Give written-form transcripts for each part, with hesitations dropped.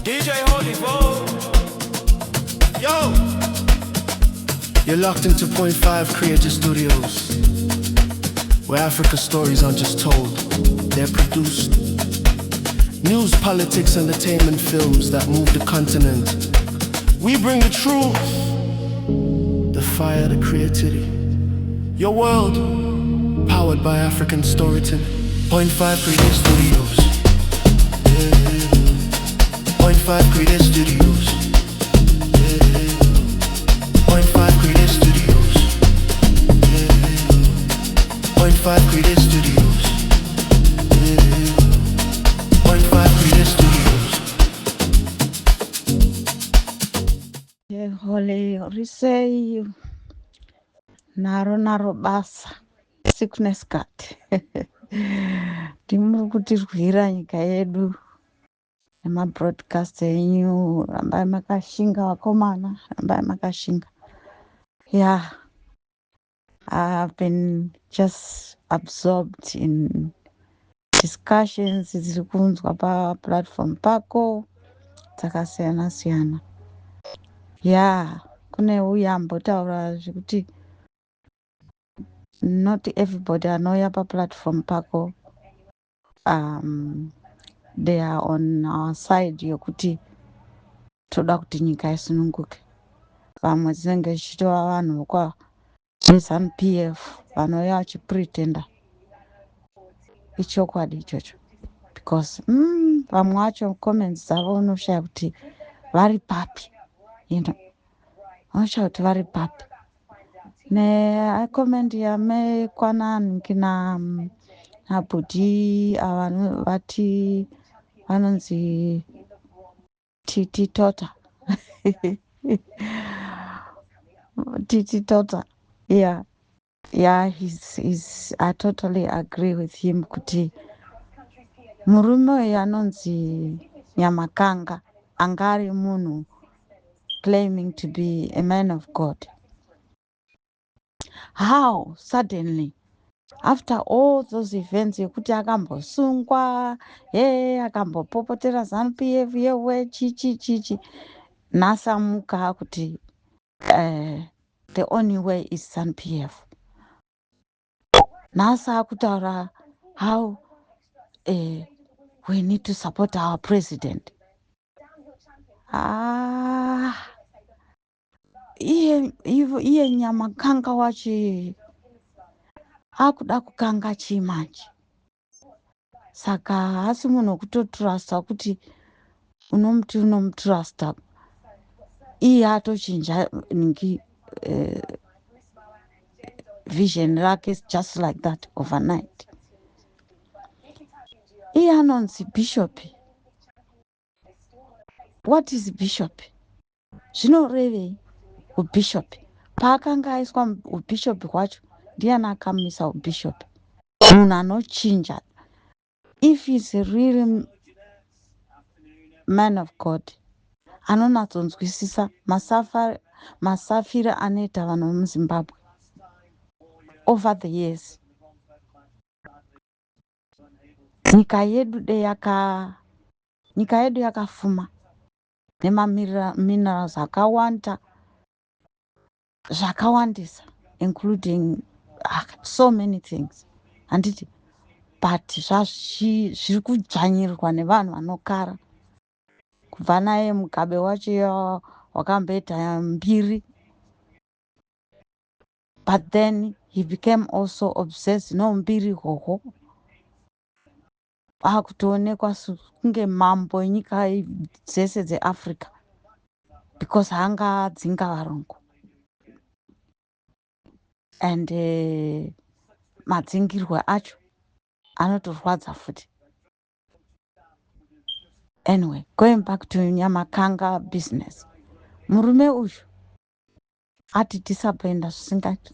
DJ Holy Vogue. Yo! You're locked into Point 5 Creative Studios, where Africa's stories aren't just told, they're produced. News, politics, entertainment, films that move the continent. We bring the truth, the fire, the creativity. Your world, powered by African storytelling. Point 5 Creative Studios. Point 5 Creative Studios. Point 5 Creative Studios. Point 5 Creative Studios. Point 5 Creative Studios. Holy risei naro basa sickness cut ndimuri kutirwira nyika yedu nemabroadcast enyu, rambai makashinga vakomana, rambai makashinga. Yeah, I've been just absorbed in discussions dziri kunzwa paplatform pako dzakasiyana siyana. Yeah, kune uya ambotaura zvekuti not everybody anouya paplatform pako they are on our side yokuti toda kuti nyika isununguke. Vamwe dzinenge dzichitova vanhu vokwa ZANU PF vanouya vachipretenda ichokwadi ichocho, because vamwe vacho comments dzavo unoshaya kuti vari papi, unoshaya kuti vari papi. Comment yamekwana nkina nabhudhi vati vanonzi Titi Tota. Titi Tota. Yeah, I totally agree with him kuti murume uyu anonzi Nyamakanga angari munhu claiming to be a man of God. How suddenly after all those events yekuti akambosungwa akambopopotera ZANU PF yewe chichi nasamuka kuti the only way is ZANU PF. Nasa kutaura how we need to support our president. Iye Nyamakanga wachi akuda kukanga chimanje. Saka hasi munhu kutotrusta kuti unomtrusta. Iye atochinja ningi vision rake is just like that overnight. Iye anonzi bishop. What is bishop? Zvinorevei ubishop? Paakanga aiswa ubishop hwacho ndiani akamisa ubishop? Munhu anochinja. If he's a real man of God, anonatsonzwisisa masafiro anoita vanhu muZimbabwe over the years. Nyika yedu yakafuma minerals akawanda zvakawandisa, including so many things. Handiti, but zviri kudzvanyirirwa nevanhu vanokara. Kubva naye Mugabe wacho wakamboita mbiri. But then he became also obsessed noumbiri hwohwo. Akutoonekwa kunge mambo enyika dzese dzeAfrica because hanga dzinga varungu. And madzingirwe acho anotorwadza futi. Anyway, going back to Nyamakanga business. Murume uyu ati disappointa zvisingaiti.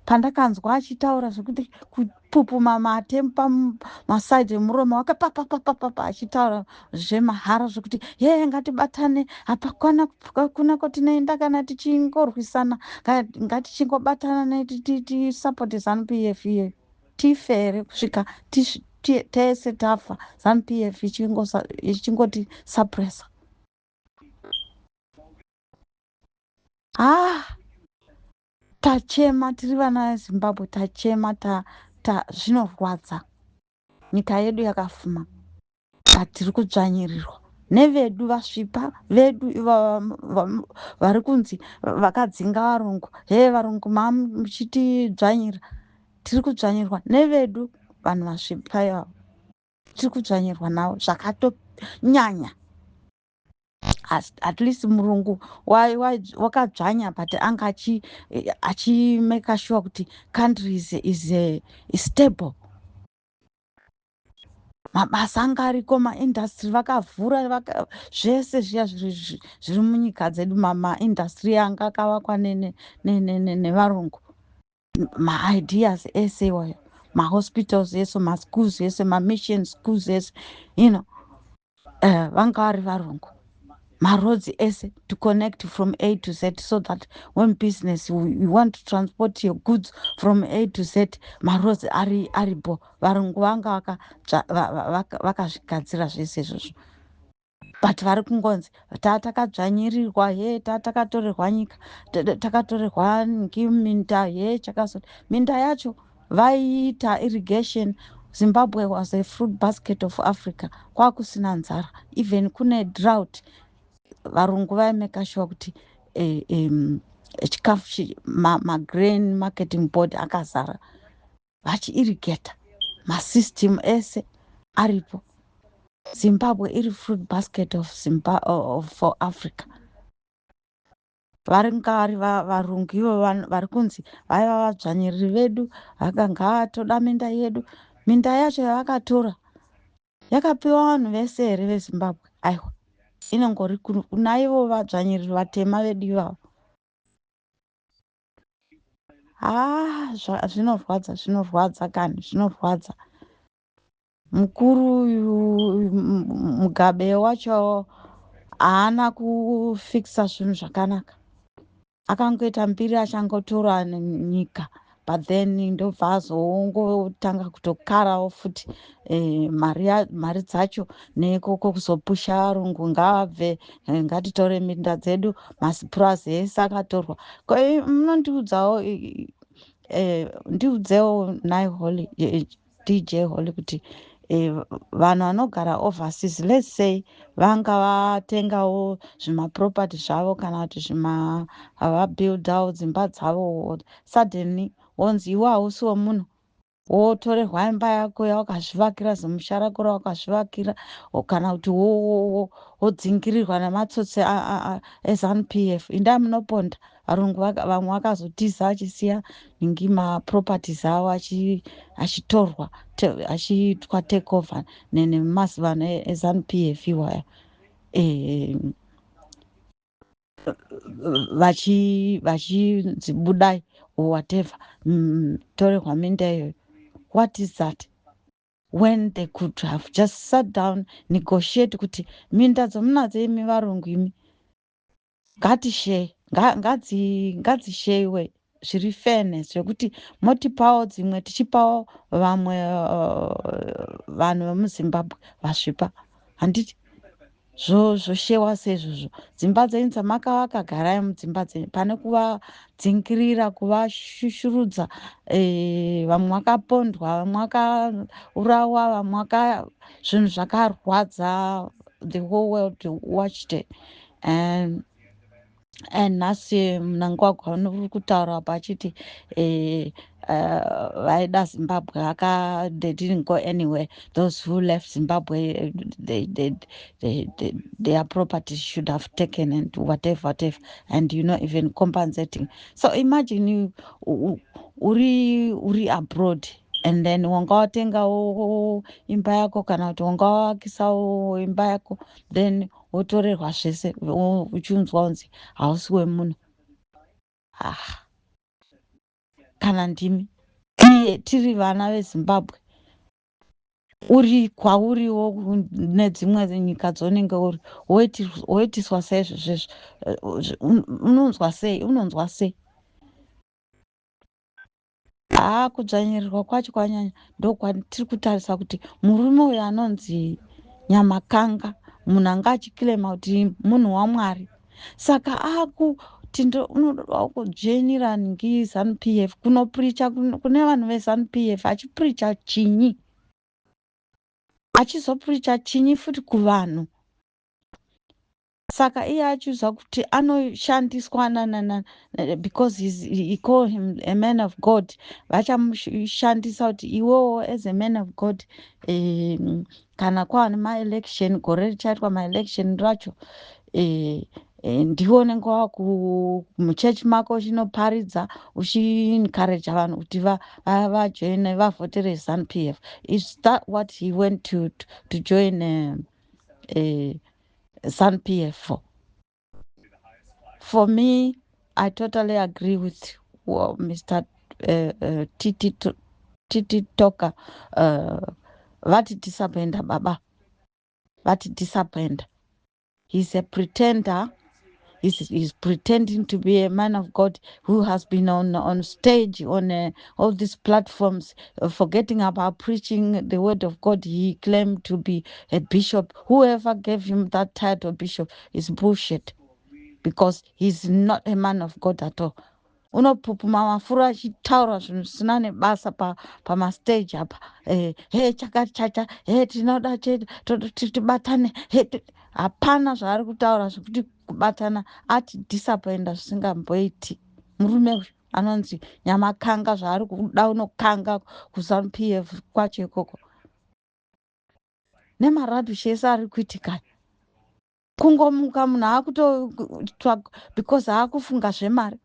Pandakanzwa achitaura zvekuti kupupuma mate pamasaidhi emuromo wake papapapapa achitaura zvemahara zvekuti ngatibatane, hapakuna kwatinoenda kana tichingorwisana, ngatichingobatana tisapoti ZANU PF iye tifere kusvika tese tafa ZANU PF ichingoti suppressa. Tachema tiri vana veZimbabwe, tachema zvinorwadza. Nyika yedu yakafuma, tiri kudzvanyirirwa nevedu vasvipa vedu vari kunzi vakadzinga varungu. Varungu muchitidzvanyira, tiri kudzvanyirwa nevedu vanhu vasvipa ivavo, tiri kudzvanyirwa navo zvakatonyanya. At least murungu wakadzvanya but anga achimeka sure kuti country is stable. Mabasa anga ariko, maindastry vakavhura zvese zviya zviri munyika dzedu, maindastry anga akavakwa nevarungu, maideas ese iwayo, mahospitals ese, maschools ese, mamission schools ese, vanga vari varungu. Roads ese to connect from A to Z, so that when business you want to transport your goods from A to Z, roads aripo. Varungu vanga vakazvigadzira zvese izvozvo, but vari kungonzi takadzvanyirirwa, takatorerwa nyika, takatorerwa minda, minda yacho vaiita irrigation. Zimbabwe was a fruit basket of Africa. Kwakusina nzara, even kune drought, varungu vaimeka sure kuti chikafu grain marketing board akazara, vachiirrigata, masystem ese aripo. Zimbabwe iri fruit basket for Africa. Varinga vari varungu ivo vari kunzi vaiva vadzvanyiriri vedu, vakanga toda minda yedu. Minda yacho yavakatora yakapiwa vanhu vese here veZimbabwe? Aiwa, inongori kunaivo vadzvanyiriri vatema vedu ivavo. Zvinorwadza kani, zvinorwadza. Mukuru uyu Mugabe wacho haana kufikisa zvinhu zvakanaka, akangoita mbiri achangotora nyika, but then ndobva azongotanga kutokarawo futi mari dzacho nekoko kuzopusha varungu ngavabve, ngatitore minda dzedu, masipurazi ese akatorwa. Munondiudzawo ndiudzewo nai Holly, DJ Holly, kuti vanhu vanogara overseas, let's say vanga vatengawo zvimaproperty zvavo kana kuti vabuildawo dzimba dzavo, suddenly wonzi iwe hausi wemunhu, wotorerwa imba yako yawakazvivakira, zimusha rako rawakazvivakira, kana kuti wodzingirirwa nematsotsi eZANU-PF. Indai munoponda. Varungu vamwe vakazotiza achisiya ningi maproperties avo achitorwa, achiitwa take over nemazivano eZANU-PF iwaya, vachizibudai whatever, torerwa minda iyoyo. What is that? When they could have just sat down, negotiate kuti minda dzomunadzo imi varungu imi, ngadzisheyiwe zviri fairness, zvekuti motipawo dzimwe tichipawo vamwe vanhu vemuZimbabwe vasvipa. Handiti zvoshewa seizvozvo. Dzimba dzenyu dzamakavaka, garai mudzimba dzenyu, pane kuvadzingirira, kuvashushurudza. Vamwe vakapondwa, vamwe vakaurawa, vamwe zvinhu zvakarwadza. The whole world watched it. And nhasi Mnangagwa uri kutaura pachiti vaida Zimbabwe, they didn't go anywhere. Those who left Zimbabwe, their properties should have taken and whatever, and even compensating. So imagine you uri abroad, and then wanga watengawo imba yako kana kuti wanga wakisawo imba yako, then wotorerwa zvese, uchiunzwa unzi hausi wemunhu. Kana ndimi tiri vana veZimbabwe, kwauriwo nedzimwe nyika dzonenge uri, woitiswa sei zvezvo? Unonzwa sei? Kudzvanyirirwa kwacho kwanyanya. Ndokwatiri kutarisa kuti murume uyu anonzi Nyamakanga, munhu anga achikilema kuti munhu waMwari, saka kuti unodawo kujoinira ningi ZANU-PF kunopricha kune vanhu veZANU-PF achipricha chinyi, achizopricha chinyi futi kuvanhu. Saka iye achiudzwa kuti anoshandiswa because he call him a man of God. Vachamushandisa kuti iwewo as a man of God kana kwava nemaelection gore richaitwa maelection racho ndiwe unenge muchechi mako uchinoparidza uchiencourage vanhu kuti vajoine vavhotere ZANU-PF. Is that what he went to join ZANU-PF for? For me, I totally agree with Mr. Titi Toka. Vati disappointed, Baba. Vati disappointed. He's a pretender. He's pretending to be a man of God who has been on stage, on all these platforms, forgetting about preaching the word of God. He claimed to be a bishop. Whoever gave him that title, bishop, is bullshit, because he's not a man of God at all. Unopupuma mafura achitaura zvinhu zvisina nebasa pamastage apa. He chakati chacha, he tinoda chedu tibatane, hapana zvaari kutaura zvekuti kubatana. Ati disappointa zvisingamboiti. Murume uyu anonzi Nyamakanga, zvaari kuda unokanga kuZANU-PF kwacho ikoko. Nemarabhishi ese ari kuitika. Kungomuka munhu akutotsvaga because haakufunga zvemari.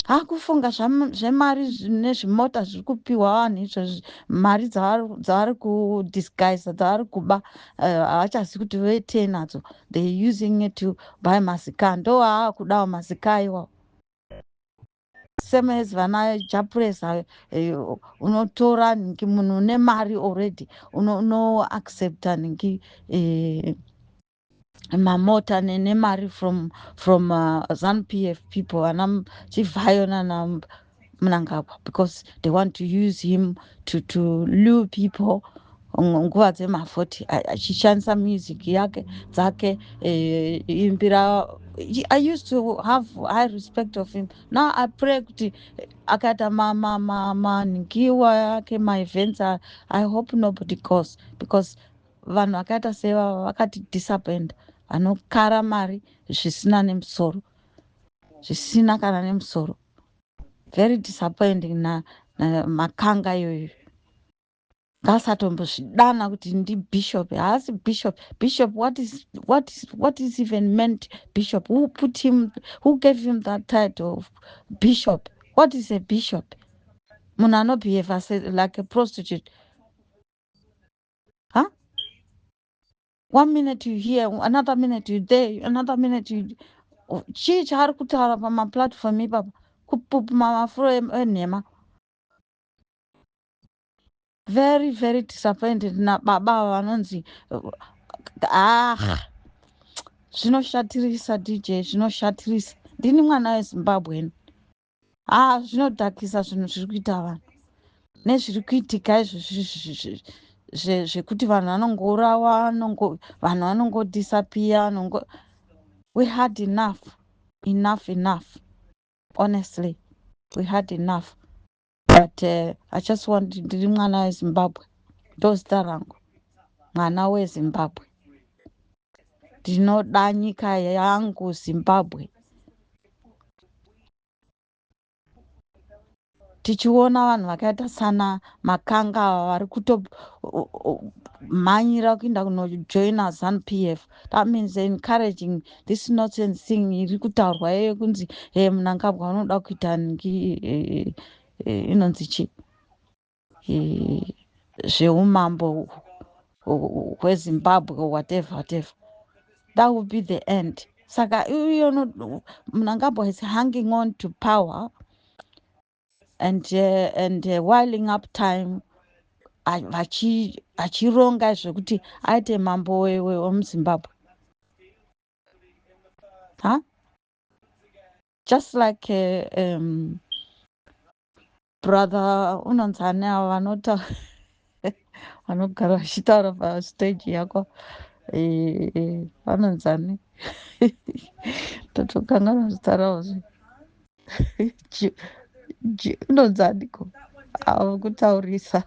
Hakufunga zvemari nezvimota zviri kupiwa vanhu izvozvi, mari dzavari kudisguise, dzavari kuba, havachazivi kuti voitei nadzo. They using it to buy mazika. Ndo haakudawo mazika iwawo. Same as vana Japuresa, unotora ningi munhu une mari already, unoaccepta ningi mamota nemari from ZANU-PF people, Chivayona na Mnangagwa, because they want to use him to lure people. Nguva dzemavhoti achishandisa music yake dzake imbira. I used to have high respect of him. Now I pray kuti akaita ningiwa yake events, I hope nobody goes, because vanhu vakaita sevava vakati disappoint, vanokara mari zvisina nemusoro, zvisina kana nemusoro. Very disappointing na Makanga iyoyo. Ngasatombozvidana kuti ndi bishop. Haasi bishop. Bishop, what is even meant bishop? Who gave him that title of bishop? What is a bishop? Munhu anobehave like a prostitute. Huh? 1 minute you here, another minute you there, another minute you... Chii chaari kutaura pamaplatform ipapa, kupupuma mafuro enhema. Very, very disappointed na baba vanonzi zvinoshatirisa DJ, zvinoshatirisa. Ndini mwana weZimbabwe. Zvinodhakisa zvinhu zviri kuita vanhu. Nezviri kuitika izvo zvekuti vanhu vanongourawa, vanhu vanongodisappear. We had enough. Enough. Honestly, we had enough. But I just want ndiri mwana weZimbabwe. Ndozita rangu. Mwana weZimbabwe. Ndinoda nyika yangu Zimbabwe. Tichiona vanhu vakaita sana Makanga vari kutomhanyira kuenda kunojoina ZANU-PF. That means they're encouraging this nonsense thing iri kutaurwa iyoyo kunzi Mnangagwa unoda kuita inonzi chi zveumambo hweZimbabwe, whatever. That would be the end. Saka Mnangagwa is hanging on to power and whiling up time, achironga zvekuti aite mambo wemuZimbabwe. Huh? Just like brother unonzane vanogara vachitaura pastage yako, vanonzani totokanganwa zita rawo unonzaniko kutaurisa.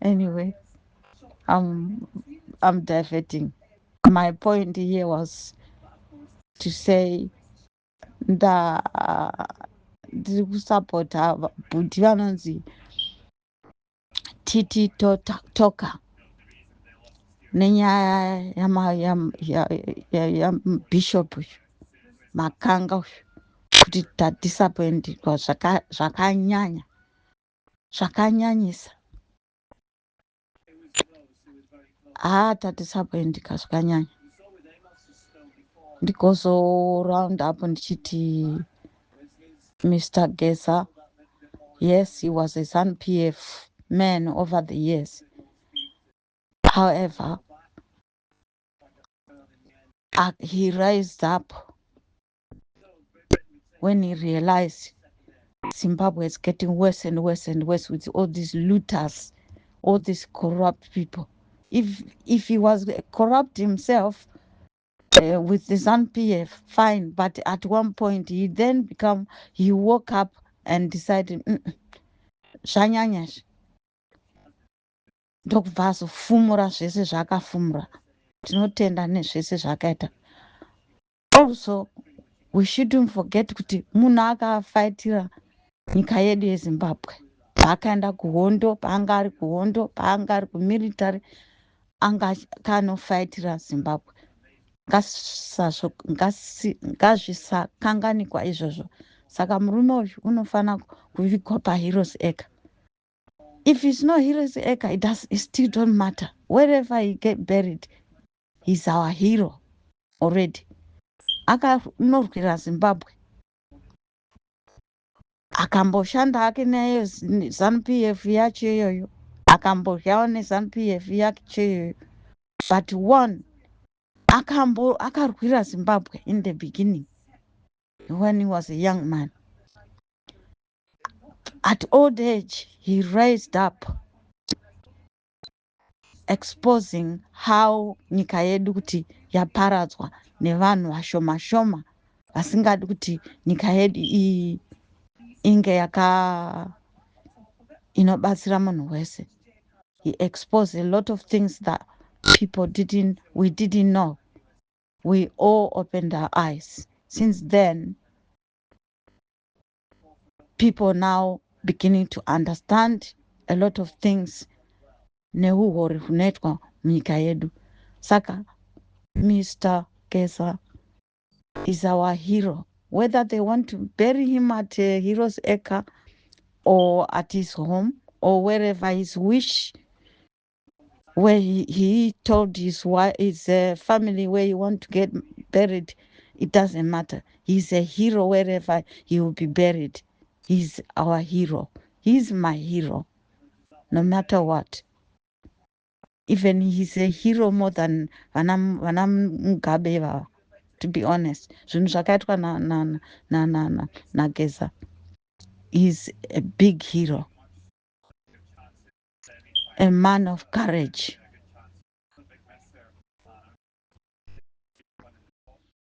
Anyway, I'm diverting. My point here was to say ndiri kusapota bhuti vanonzi Titi Toka nenyaya yamubhishop uyu Makanga uyu kuti tadisappointirwa zvakanyanyisa. Tadisappointika zvakanyanya. Ndikozo round up ndichiti Mr. Gesa, yes, he was a ZANU-PF man over the years. However, he raised up when he realized Zimbabwe is getting worse and worse and worse with all these looters, all these corrupt people. If he was corrupt himself with the ZANU-PF, fine, but at one point he woke up and decided zvanyanya ndokubva azofumura zvese zvaakafumura. Tinotenda nezvese zvakaita. Also, we shouldn't forget kuti munhu akafaitira nyika yedu yeZimbabwe. Paakaenda kuhondo, paanga ari kuhondo, paanga ari kumilitary, anga kanofaitira Zimbabwe. Ngazvisakanganikwa izvozvo. Saka murume uyu unofana kuvigwa paHeroes Acre. If it's not Heroes Acre, it still don't matter. Wherever he get buried, he's our hero already. Akanorwira Zimbabwe. Akamboshanda hake naye ZANU-PF yacho iyoyo. Akambodyawo neZANU-PF yacho iyoyo. But one, akarwira Zimbabwe in the beginning when he was a young man. At old age, he raised up, exposing how nyika yedu kuti yaparadzwa nevanhu vashoma vasingadi kuti nyika yedu inge inobatsira munhu wese. He exposed a lot of things that we didn't know. We all opened our eyes. Since then, people now beginning to understand a lot of things neuhori hunoitwa munyika yedu. Saka Mr. Gesa is our hero. Whether they want to bury him at Heroes Acre or at his home or wherever his wish, where he told his family where he want to get buried, it doesn't matter. He's a hero wherever he will be buried. He's our hero. He's my hero, no matter what. Even he's a hero more than Vana Mugabe, to be honest. Zvinhu zvakaitwa na Gesa. He's a big hero. A man of courage.